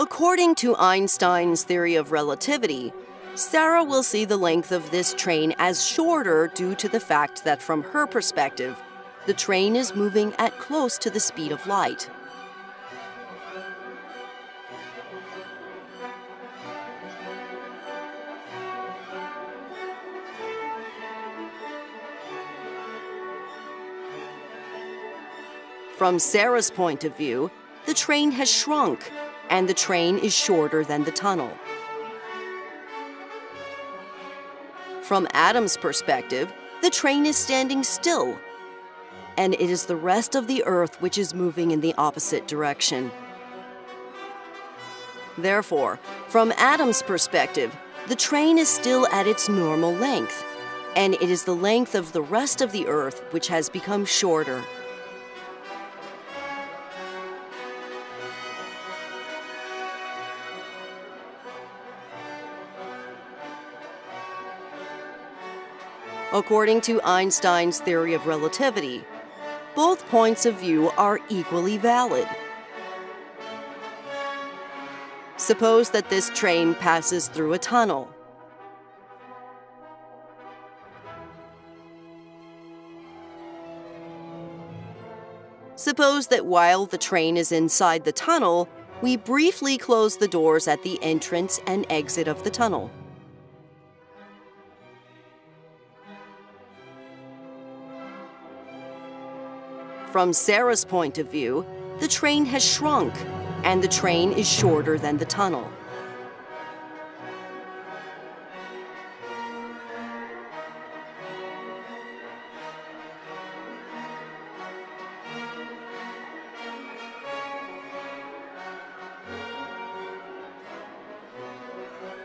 According to Einstein's theory of relativity, Sarah will see the length of this train as shorter due to the fact that from her perspective, the train is moving at close to the speed of light. From Sarah's point of view, the train has shrunk, and the train is shorter than the tunnel. From Adam's perspective, the train is standing still, and it is the rest of the earth which is moving in the opposite direction. Therefore, from Adam's perspective, the train is still at its normal length, and it is the length of the rest of the earth which has become shorter. According to Einstein's theory of relativity, both points of view are equally valid. Suppose that this train passes through a tunnel. Suppose that while the train is inside the tunnel, we briefly close the doors at the entrance and exit of the tunnel. From Sarah's point of view, the train has shrunk, and the train is shorter than the tunnel.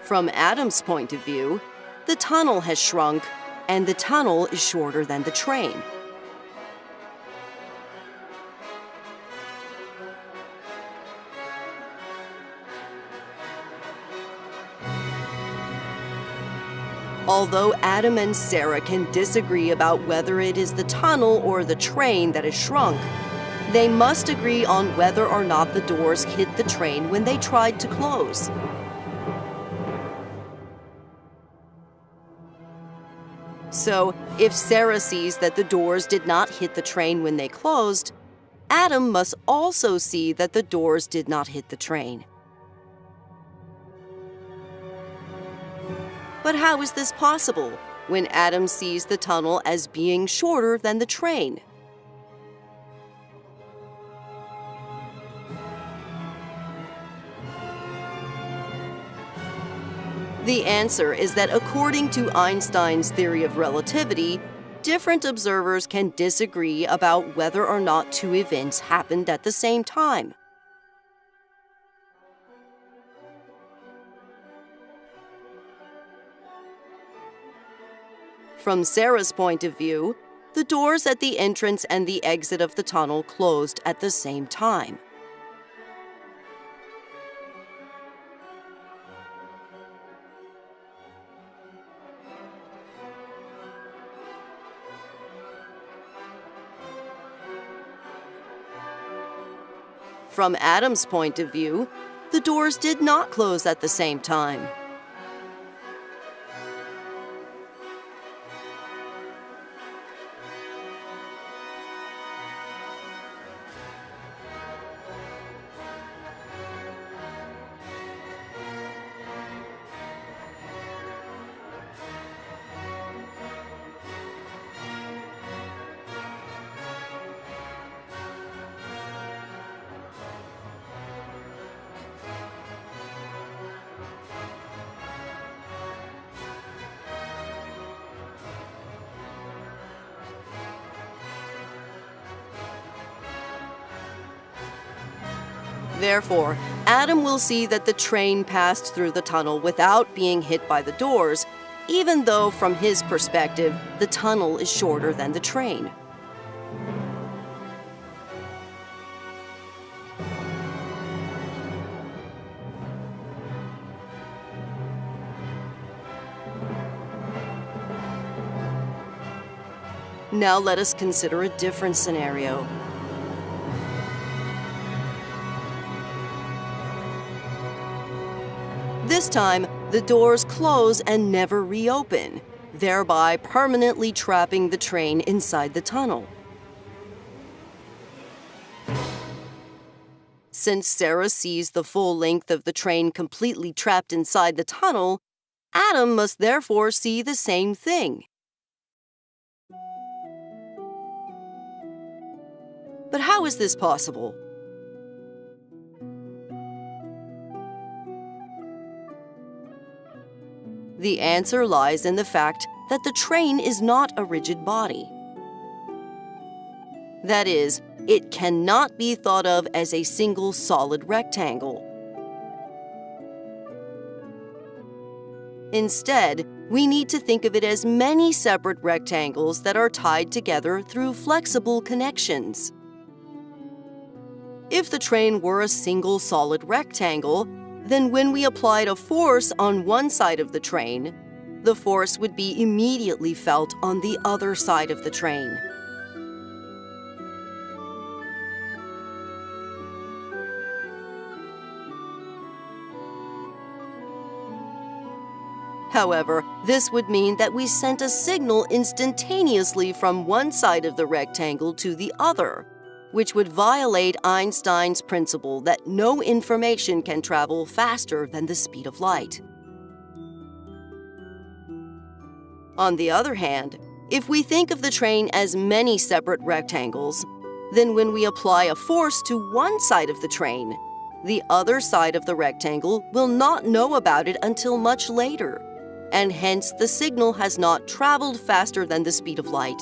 From Adam's point of view, the tunnel has shrunk, and the tunnel is shorter than the train. Although Adam and Sarah can disagree about whether it is the tunnel or the train that has shrunk, they must agree on whether or not the doors hit the train when they tried to close. So, if Sarah sees that the doors did not hit the train when they closed, Adam must also see that the doors did not hit the train. But how is this possible when Adam sees the tunnel as being shorter than the train? The answer is that according to Einstein's theory of relativity, different observers can disagree about whether or not two events happened at the same time. From Sarah's point of view, the doors at the entrance and the exit of the tunnel closed at the same time. From Adam's point of view, the doors did not close at the same time. Therefore, Adam will see that the train passed through the tunnel without being hit by the doors, even though from his perspective, the tunnel is shorter than the train. Now let us consider a different scenario. This time, the doors close and never reopen, thereby permanently trapping the train inside the tunnel. Since Sarah sees the full length of the train completely trapped inside the tunnel, Adam must therefore see the same thing. But how is this possible? The answer lies in the fact that the train is not a rigid body. That is, it cannot be thought of as a single solid rectangle. Instead, we need to think of it as many separate rectangles that are tied together through flexible connections. If the train were a single solid rectangle, then when we applied a force on one side of the train, the force would be immediately felt on the other side of the train. However, this would mean that we sent a signal instantaneously from one side of the rectangle to the other, which would violate Einstein's principle that no information can travel faster than the speed of light. On the other hand, if we think of the train as many separate rectangles, then when we apply a force to one side of the train, the other side of the rectangle will not know about it until much later, and hence the signal has not traveled faster than the speed of light.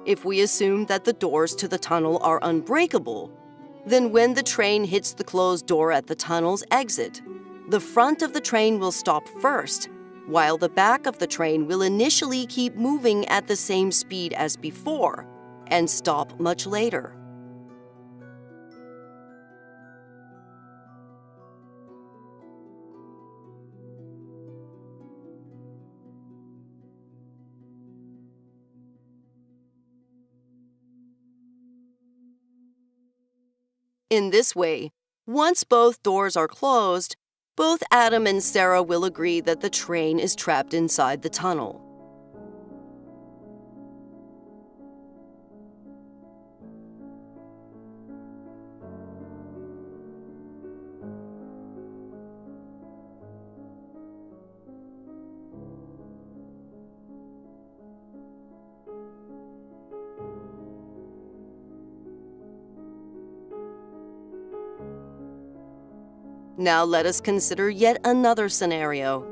If we assume that the doors to the tunnel are unbreakable, then when the train hits the closed door at the tunnel's exit, the front of the train will stop first, while the back of the train will initially keep moving at the same speed as before and stop much later. In this way, once both doors are closed, both Adam and Sarah will agree that the train is trapped inside the tunnel. Now let us consider yet another scenario.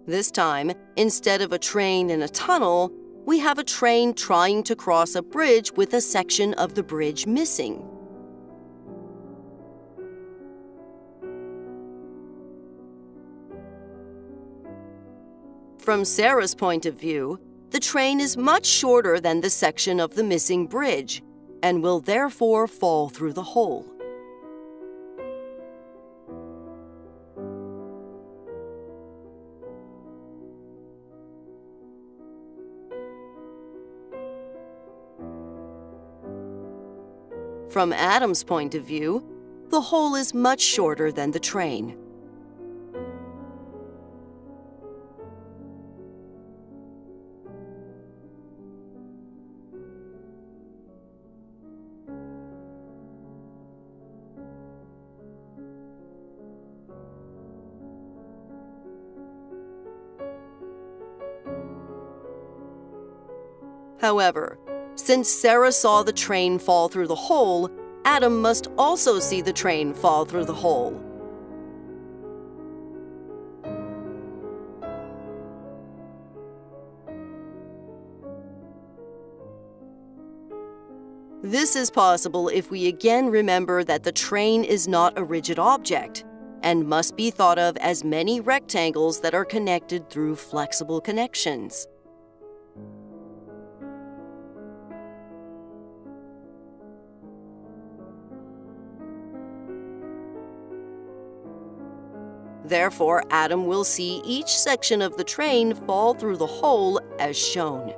This time, instead of a train in a tunnel, we have a train trying to cross a bridge with a section of the bridge missing. From Sarah's point of view, the train is much shorter than the section of the missing bridge and will therefore fall through the hole. From Adam's point of view, the hole is much shorter than the train. However, since Sarah saw the train fall through the hole, Adam must also see the train fall through the hole. This is possible if we again remember that the train is not a rigid object and must be thought of as many rectangles that are connected through flexible connections. Therefore, Adam will see each section of the train fall through the hole as shown.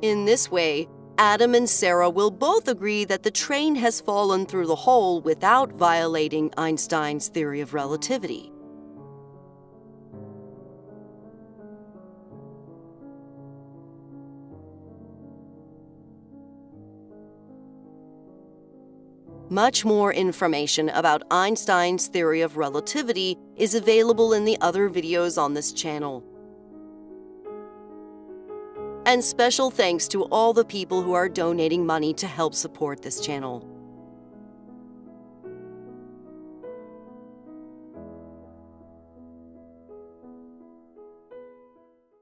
In this way, Adam and Sarah will both agree that the train has fallen through the hole without violating Einstein's theory of relativity. Much more information about Einstein's theory of relativity is available in the other videos on this channel. And special thanks to all the people who are donating money to help support this channel.